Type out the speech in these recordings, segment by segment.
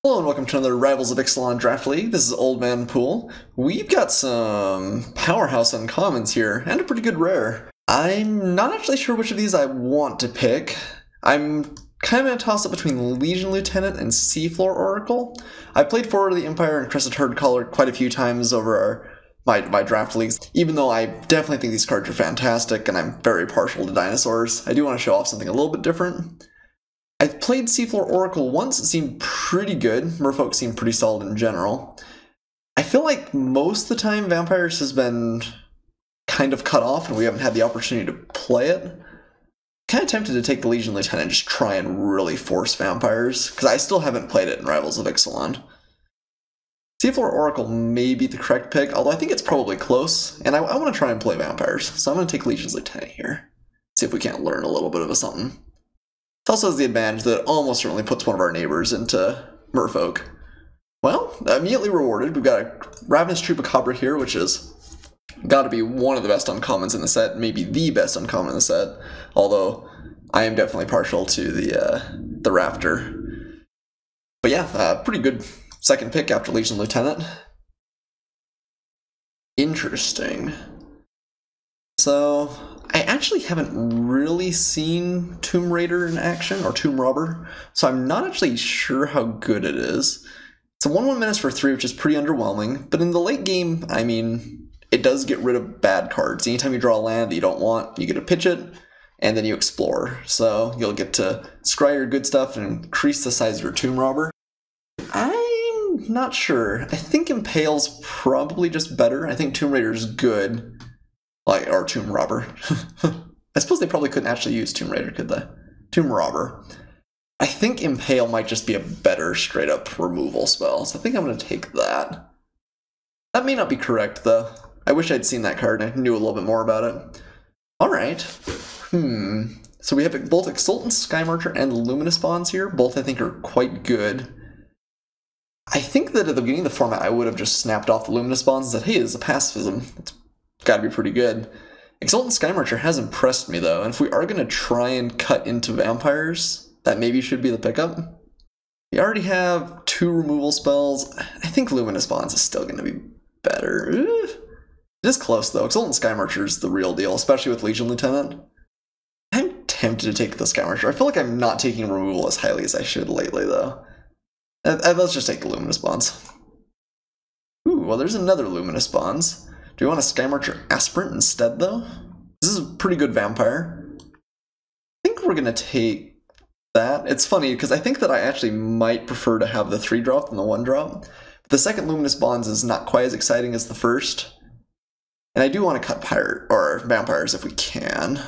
Hello and welcome to another Rivals of Ixalan Draft League. This is Old Man Poole. We've got some powerhouse uncommons here, and a pretty good rare. I'm not actually sure which of these I want to pick. I'm kind of in a toss-up between Legion Lieutenant and Seafloor Oracle. I played Forward of the Empire and Crested Herd Caller quite a few times over my draft leagues, even though I definitely think these cards are fantastic and I'm very partial to dinosaurs. I do want to show off something a little bit different. I played Seafloor Oracle once, it seemed pretty good. Merfolk seemed pretty solid in general. I feel like most of the time Vampires has been kind of cut off and we haven't had the opportunity to play it. Kind of tempted to take the Legion Lieutenant and just try and really force Vampires, because I still haven't played it in Rivals of Ixalan. Seafloor Oracle may be the correct pick, although I think it's probably close, and I want to try and play Vampires, so I'm going to take Legion's Lieutenant here. See if we can't learn a little bit of something. It also has the advantage that it almost certainly puts one of our neighbors into Merfolk. Well, immediately rewarded. We've got a Ravenous Chupacabra here, which is got to be one of the best uncommons in the set, maybe the best uncommon in the set, although I am definitely partial to the Raptor. But yeah, pretty good second pick after Legion Lieutenant. Interesting. So, I actually haven't really seen Tomb Raider in action, or Tomb Robber, so I'm not actually sure how good it is. It's a 1/1 menace for 3, which is pretty underwhelming, but in the late game, I mean, it does get rid of bad cards. Anytime you draw a land that you don't want, you get to pitch it, and then you explore. So you'll get to scry your good stuff and increase the size of your Tomb Robber. I'm not sure. I think Impale's probably just better. I think Tomb Raider's good. Like, or Tomb Robber. I suppose they probably couldn't actually use Tomb Raider, could they? Tomb Robber. I think Impale might just be a better straight-up removal spell, so I think I'm going to take that. That may not be correct, though. I wish I'd seen that card and I knew a little bit more about it. Alright. So we have both Exultant Skymarcher and Luminous Bonds here. Both, I think, are quite good. I think that at the beginning of the format, I would have just snapped off the Luminous Bonds and said, hey, this is a pacifism. It's got to be pretty good. Exultant Skymarcher has impressed me, though, and if we are going to try and cut into Vampires, that maybe should be the pickup. We already have 2 removal spells. I think Luminous Bonds is still going to be better. It is close, though. Exultant Skymarcher is the real deal, especially with Legion Lieutenant. I'm tempted to take the Skymarcher. I feel like I'm not taking removal as highly as I should lately, though. Let's just take the Luminous Bonds. Ooh, well, there's another Luminous Bonds. Do we want a Skymarcher Aspirant instead, though? This is a pretty good vampire. I think we're going to take that. It's funny, because I think that I actually might prefer to have the 3-drop than the 1-drop. But the second Luminous Bonds is not quite as exciting as the first. And I do want to cut vampires if we can.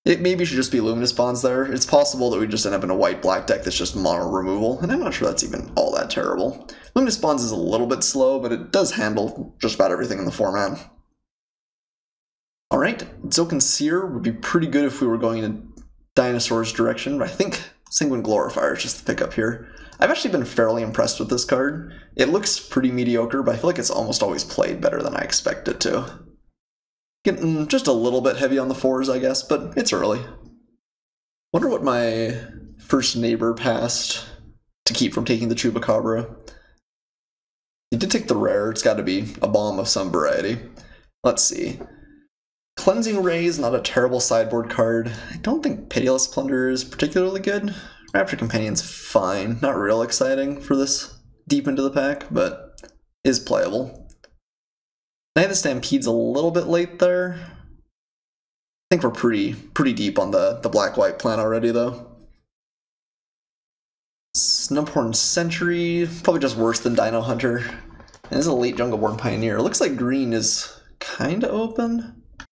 It maybe should just be Luminous Bonds there. It's possible that we just end up in a white-black deck that's just mono removal, and I'm not sure that's even all that terrible. Luminous Bonds is a little bit slow, but it does handle just about everything in the format. Alright, Zokan Seer would be pretty good if we were going in Dinosaur's direction, but I think Sanguine Glorifier is just the pickup here. I've actually been fairly impressed with this card. It looks pretty mediocre, but I feel like it's almost always played better than I expect it to. Getting just a little bit heavy on the 4s, I guess, but it's early. Wonder what my first neighbor passed to keep from taking the Chupacabra. He did take the rare. It's got to be a bomb of some variety. Let's see. Cleansing Ray is not a terrible sideboard card. I don't think Pitiless Plunder is particularly good. Raptor Companion's fine. Not real exciting for this deep into the pack, but is playable. Night of the Stampede's a little bit late there. I think we're pretty deep on the black-white plan already, though. Snubhorn Sentry, probably just worse than Dino Hunter. And this is a late Jungleborn Pioneer. It looks like green is kind of open. I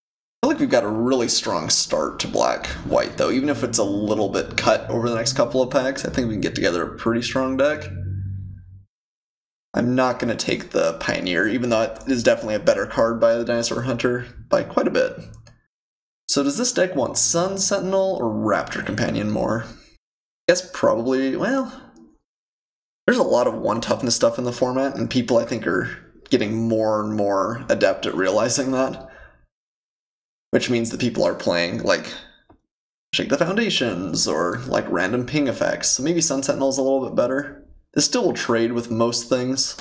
feel like we've got a really strong start to black-white, though. Even if it's a little bit cut over the next couple of packs, I think we can get together a pretty strong deck. I'm not going to take the Pioneer, even though it is definitely a better card by the Dinosaur Hunter by quite a bit. So does this deck want Sun Sentinel or Raptor Companion more? I guess probably, well, there's a lot of 1 toughness stuff in the format, and people I think are getting more and more adept at realizing that. Which means that people are playing, like, Shake the Foundations, or like random ping effects. So maybe Sun Sentinel's a little bit better. This still will trade with most things.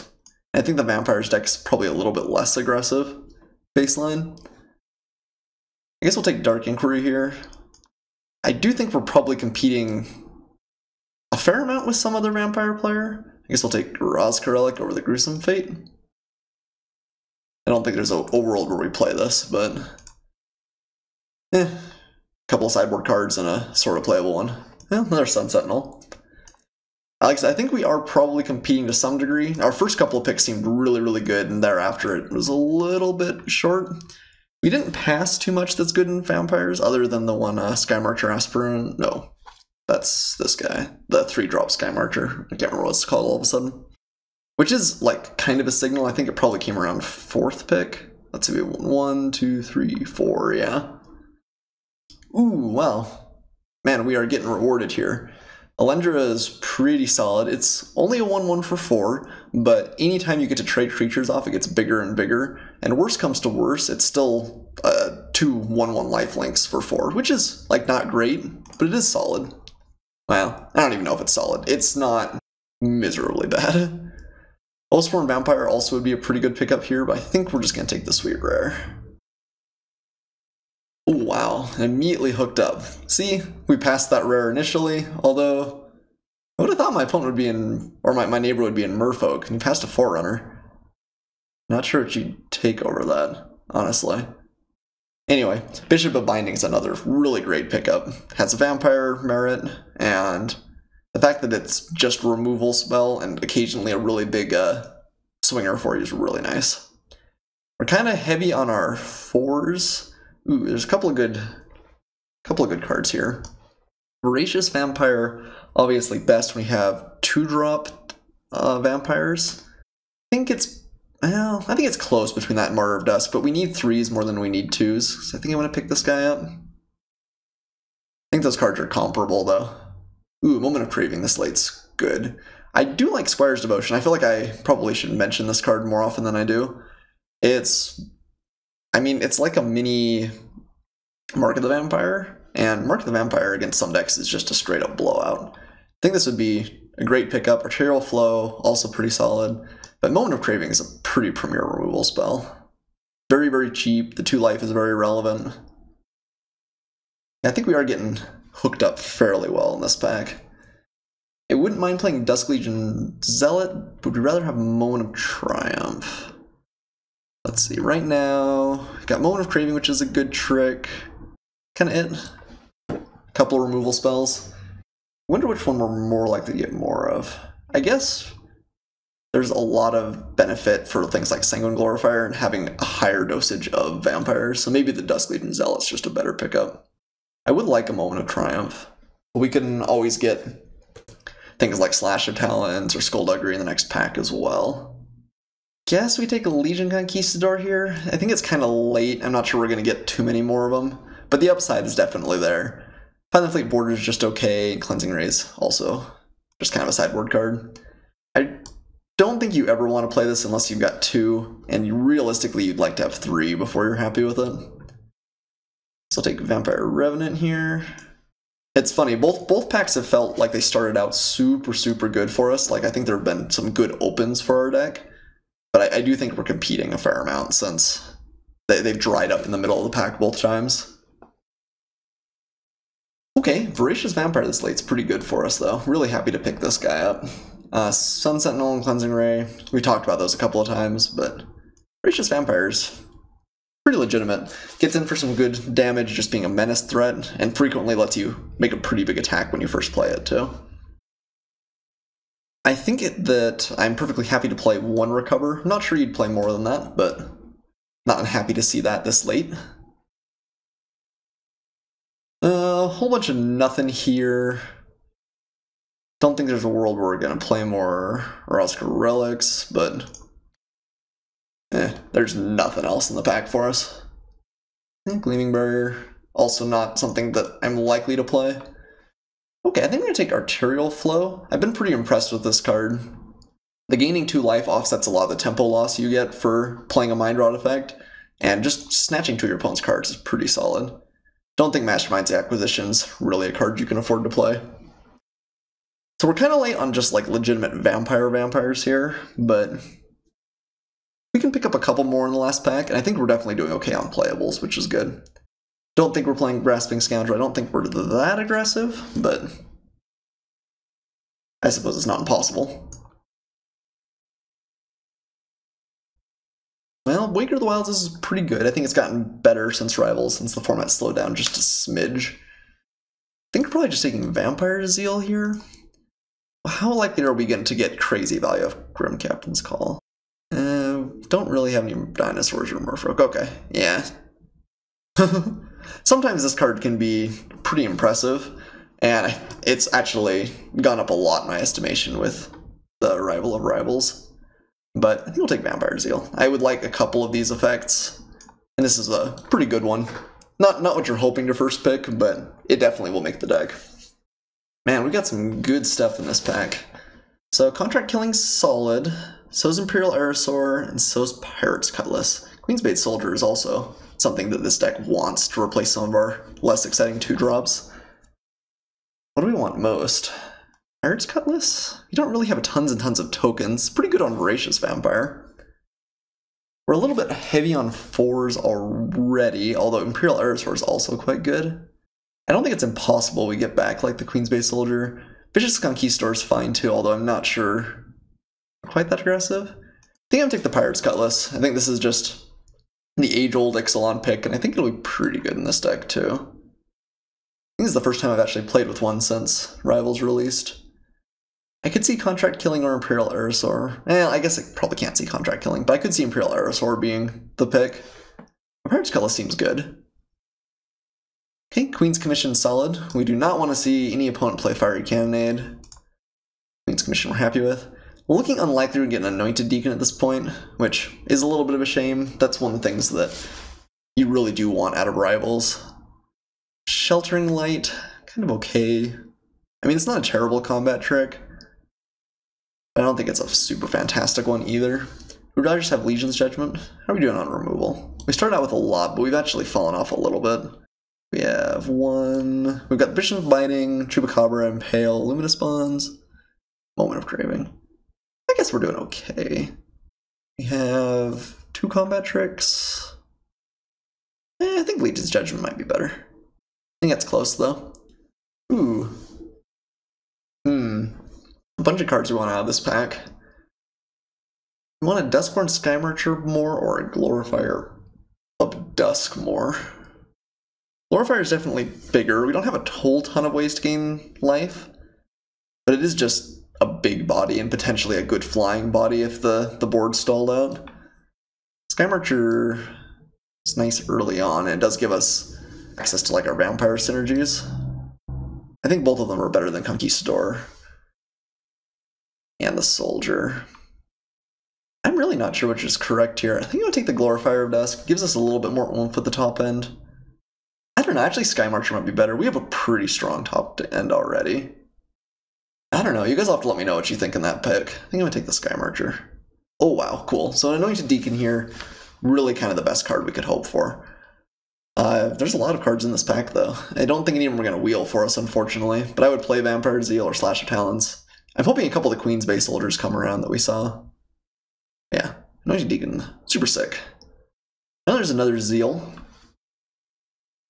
I think the Vampires deck's probably a little bit less aggressive baseline. I guess we'll take Dark Inquiry here. I do think we're probably competing a fair amount with some other vampire player. I guess we'll take Rosca Relic over the Gruesome Fate. I don't think there's a world where we play this, but couple of sideboard cards and a sort of playable one. Well, another Sun Sentinel. Alex, I think we are probably competing to some degree. Our first couple of picks seemed really, really good, and thereafter it was a little bit short. We didn't pass too much that's good in vampires, other than the one Sky Marcher Aspirant. No, that's this guy, the 3-drop Sky Marcher. I can't remember what it's called all of a sudden. Which is like kind of a signal. I think it probably came around 4th pick. Let's see, 1, 2, 3, 4, yeah. Ooh, well, man, we are getting rewarded here. Alendra is pretty solid. It's only a 1/1 for 4, but anytime you get to trade creatures off, it gets bigger and bigger. And worse comes to worse, it's still 2 1/1 lifelinks for 4, which is like not great, but it is solid. Well, I don't even know if it's solid. It's not miserably bad. Oathsworn Vampire also would be a pretty good pickup here, but I think we're just going to take the Sweet Rare. Oh, wow, immediately hooked up. See, we passed that rare initially, although I would have thought my opponent would be in, or my neighbor would be in Merfolk, and he passed a Forerunner. Not sure what you'd take over that, honestly. Anyway, Bishop of Binding is another really great pickup. Has a vampire merit, and the fact that it's just a removal spell and occasionally a really big swinger for you is really nice. We're kind of heavy on our 4s. Ooh, there's a couple of good cards here. Voracious Vampire, obviously best when we have 2-drop vampires. I think it's close between that and Martyr of Dust, but we need 3s more than we need 2s, so I think I'm going to pick this guy up. I think those cards are comparable, though. Ooh, Moment of Craving, this late's good. I do like Squire's Devotion. I feel like I probably should mention this card more often than I do. It's like a mini Mark of the Vampire, and Mark of the Vampire against some decks is just a straight up blowout. I think this would be a great pickup. Arterial Flow, also pretty solid, but Moment of Craving is a pretty premier removal spell. Very, very cheap. The 2 life is very relevant. I think we are getting hooked up fairly well in this pack. I wouldn't mind playing Dusk Legion Zealot, but we'd rather have Moment of Triumph. Let's see, right now, we've got Moment of Craving, which is a good trick. Kind of it. A couple of removal spells. I wonder which one we're more likely to get more of. I guess there's a lot of benefit for things like Sanguine Glorifier and having a higher dosage of vampires, so maybe the Dusk Legion Zealot's just a better pickup. I would like a Moment of Triumph. We can always get things like Slash of Talons or Skullduggery in the next pack as well. Guess we take a Legion Conquistador here. I think it's kind of late. I'm not sure we're going to get too many more of them, but the upside is definitely there. Find the Fleet Border is just okay, and Cleansing Rays also just kind of a sideboard card. I don't think you ever want to play this unless you've got 2, and realistically you'd like to have 3 before you're happy with it. So I'll take Vampire Revenant here. It's funny, both packs have felt like they started out super, super good for us. Like, I think there have been some good opens for our deck. But I do think we're competing a fair amount since they've dried up in the middle of the pack both times. Okay, Voracious Vampire this late's pretty good for us, though. Really happy to pick this guy up. Sun Sentinel and Cleansing Ray, we talked about those a couple of times, but Voracious Vampire's pretty legitimate. Gets in for some good damage just being a menace threat, and frequently lets you make a pretty big attack when you first play it, too. I think that I'm perfectly happy to play 1 Recover. I'm not sure you'd play more than that, but not unhappy to see that this late. A whole bunch of nothing here. Don't think there's a world where we're going to play more Rosca Relics, but there's nothing else in the pack for us. Gleaming Barrier, also not something that I'm likely to play. Okay, I think I'm going to take Arterial Flow. I've been pretty impressed with this card. The gaining 2 life offsets a lot of the tempo loss you get for playing a Mind Rot effect, and just snatching 2 of your opponent's cards is pretty solid. Don't think Mastermind's Acquisition's really a card you can afford to play. So we're kind of late on just like legitimate vampires here, but we can pick up a couple more in the last pack, and I think we're definitely doing okay on playables, which is good. Don't think we're playing Grasping Scoundrel. I don't think we're that aggressive, but I suppose it's not impossible. Well, Waker of the Wilds is pretty good. I think it's gotten better since Rivals, since the format slowed down just a smidge. I think we're probably just taking Vampire Zeal here. How likely are we going to get crazy value of Grim Captain's Call? Don't really have any dinosaurs or merfolk. Okay, yeah. Sometimes this card can be pretty impressive, and it's actually gone up a lot in my estimation with the arrival of Rivals. But I think we'll take Vampire Zeal. I would like a couple of these effects, and this is a pretty good one. Not what you're hoping to first pick, but it definitely will make the deck. Man, we got some good stuff in this pack. So Contract Killing's solid, so's Imperial Aerosaur, and so's Pirate's Cutlass. Queensbait Soldier is also something that this deck wants to replace some of our less exciting 2-drops. What do we want most? Pirate's Cutlass? We don't really have tons and tons of tokens. Pretty good on Voracious Vampire. We're a little bit heavy on 4s already, although Imperial Aerosaur is also quite good. I don't think it's impossible we get back like the Queensbait Soldier. Vicious Conquistador is fine too, although I'm not sure quite that aggressive. I think I'm gonna take the Pirate's Cutlass. I think this is just the age-old Ixalan pick, and I think it'll be pretty good in this deck too. I think this is the first time I've actually played with one since Rivals released. I could see Contract Killing or Imperial Aerosaur. I guess I probably can't see Contract Killing, but I could see Imperial Aerosaur being the pick. Pirate's Cutlass seems good. Okay, Queen's Commission solid. We do not want to see any opponent play Fiery Cannonade. Queen's Commission we're happy with. We're looking unlikely to get an Anointed Deacon at this point, which is a little bit of a shame. That's one of the things that you really do want out of Rivals. Sheltering Light, kind of okay. I mean, it's not a terrible combat trick, but I don't think it's a super fantastic one either. We'd rather just have Legion's Judgment. How are we doing on removal? We started out with a lot, but we've actually fallen off a little bit. We have one. We've got Bishop of Biting, Chupacabra, Impale, Luminous Bonds, Moment of Craving. I guess we're doing okay. We have 2 combat tricks. I think Legion's Judgment might be better. I think that's close though. Ooh. A bunch of cards we want out of this pack. We want a Duskborn Skymarcher more or a Glorifier of Dusk more. Glorifier is definitely bigger. We don't have a whole ton of ways to gain life, but it is just a big body and potentially a good flying body if the board stalled out. Skymarcher is nice early on, and it does give us access to like our vampire synergies. I think both of them are better than Conquistador and the Soldier. I'm really not sure which is correct here. I think I'll take the Glorifier of Dusk. It gives us a little bit more oomph at the top end. I don't know, actually Skymarcher might be better. We have a pretty strong top end already. I don't know, you guys will have to let me know what you think in that pick. I think I'm gonna take the Skymarcher. Oh wow, cool. So an Anointed Deacon here, really kind of the best card we could hope for. There's a lot of cards in this pack though. I don't think any of them are gonna wheel for us, unfortunately, but I would play Vampire Zeal or Slash of Talons. I'm hoping a couple of the Queensbait Soldiers come around that we saw. Yeah, Anointed Deacon, super sick. Now there's another Zeal.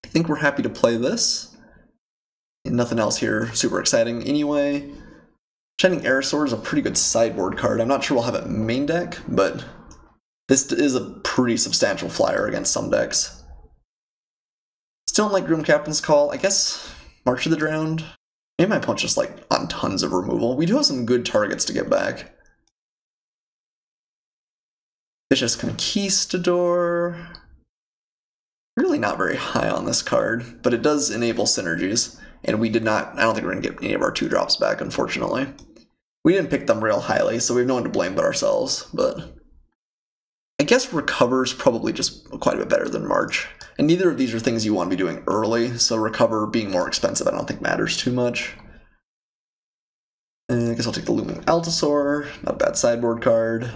I think we're happy to play this. And nothing else here super exciting anyway. Shining Aerosaur is a pretty good sideboard card. I'm not sure we'll have it in main deck, but this is a pretty substantial flyer against some decks. Still don't like Grim Captain's Call. I guess March of the Drowned. Maybe my opponent's just like on tons of removal. We do have some good targets to get back. Vicious Conquistador. Really not very high on this card, but it does enable synergies. And we did not, I don't think we're going to get any of our 2-drops back, unfortunately. We didn't pick them real highly, so we have no one to blame but ourselves, but I guess Recover is probably just quite a bit better than March. And neither of these are things you want to be doing early, so Recover being more expensive I don't think matters too much. And I guess I'll take the Looming Altasaur, not a bad sideboard card.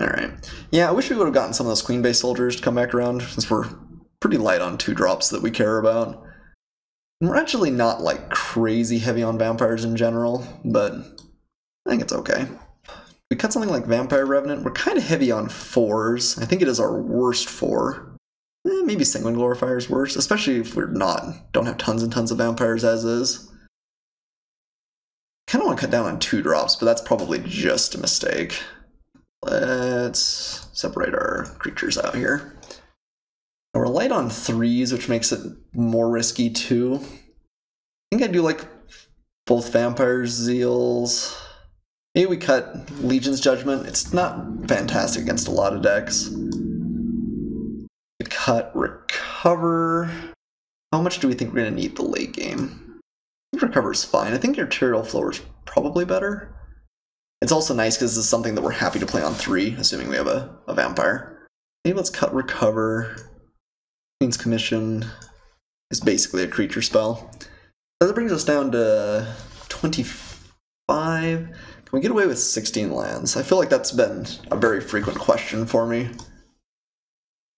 Alright. Yeah, I wish we would have gotten some of those Queen-based soldiers to come back around, since we're pretty light on 2-drops that we care about. And we're actually not like crazy heavy on vampires in general, but I think it's okay. We cut something like Vampire Revenant. We're kind of heavy on 4s. I think it is our worst 4. Maybe Sanguine Glorifier is worse, especially if we're don't have tons and tons of vampires as is. Kind of want to cut down on 2-drops, but that's probably just a mistake. Let's separate our creatures out here. And we're light on 3s, which makes it more risky too. I think I do like both Vampire Zeals. Maybe we cut Legion's Judgment. It's not fantastic against a lot of decks. We cut Recover. How much do we think we're going to need the late game? I think Recover is fine. I think Arterial Flow is probably better. It's also nice because this is something that we're happy to play on 3, assuming we have a vampire. Maybe let's cut Recover. Queen's Commission is basically a creature spell. So that brings us down to 25. Can we get away with 16 lands? I feel like that's been a very frequent question for me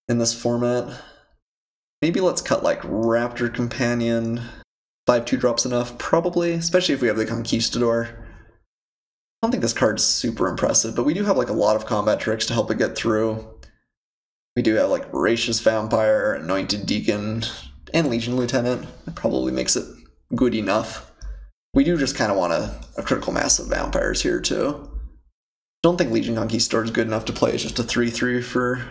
in this format. Maybe let's cut like Raptor Companion. 5 2-drops enough, probably, especially if we have the Conquistador. I don't think this card's super impressive, but we do have like a lot of combat tricks to help it get through. We do have like Voracious Vampire, Anointed Deacon, and Legion Lieutenant. It probably makes it good enough. We do just kind of want a critical mass of vampires here too. Don't think Legion Conquistador is good enough to play as just a 3/3 for,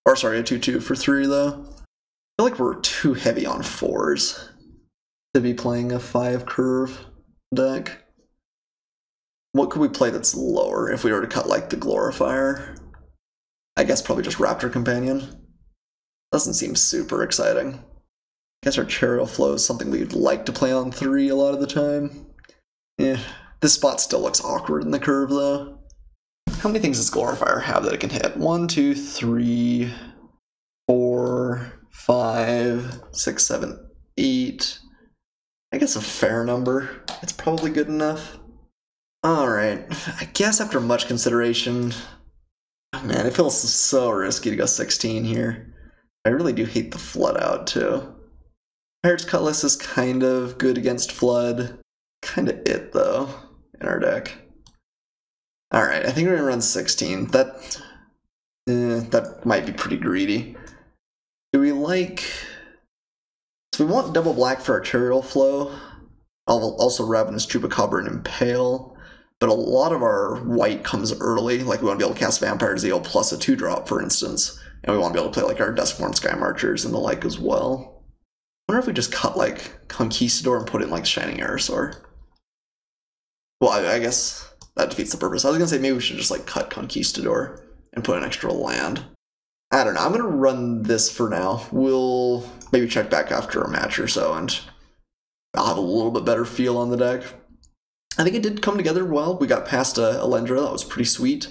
or sorry, a 2/2 for 3 though. I feel like we're too heavy on 4s to be playing a 5 curve deck. What could we play that's lower if we were to cut like the Glorifier? I guess probably just Raptor Companion. Doesn't seem super exciting. I guess our Arterial Flow is something we'd like to play on 3 a lot of the time. This spot still looks awkward in the curve though. How many things does Glorifier have that it can hit? 1, 2, 3, 4, 5, 6, 7, 8. I guess a fair number. It's probably good enough. Alright, I guess after much consideration, man, it feels so risky to go 16 here. I really do hate the Flood out too. Pirate's Cutlass is kind of good against Flood. Kind of it though, in our deck. Alright, I think we're gonna run 16. That might be pretty greedy. Do we like... So we want double black for Arterial Flow. Also Ravenous Chupacabra and Impale. But a lot of our white comes early, like we want to be able to cast Vampire Zeal plus a 2-drop, for instance. And we want to be able to play like our Duskborn Sky Marchers and the like as well. I wonder if we just cut like Conquistador and put in like Shining Aerosaur. Well, I guess that defeats the purpose. I was going to say maybe we should just like cut Conquistador and put an extra land. I don't know, I'm going to run this for now. We'll maybe check back after a match or so and I'll have a little bit better feel on the deck. I think it did come together well. We got past Alendra, that was pretty sweet.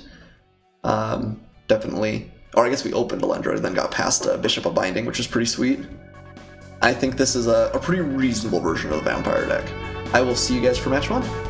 Definitely, or I guess we opened Alendra and then got past Bishop of Binding, which is pretty sweet. I think this is a pretty reasonable version of the Vampire deck. I will see you guys for match 1.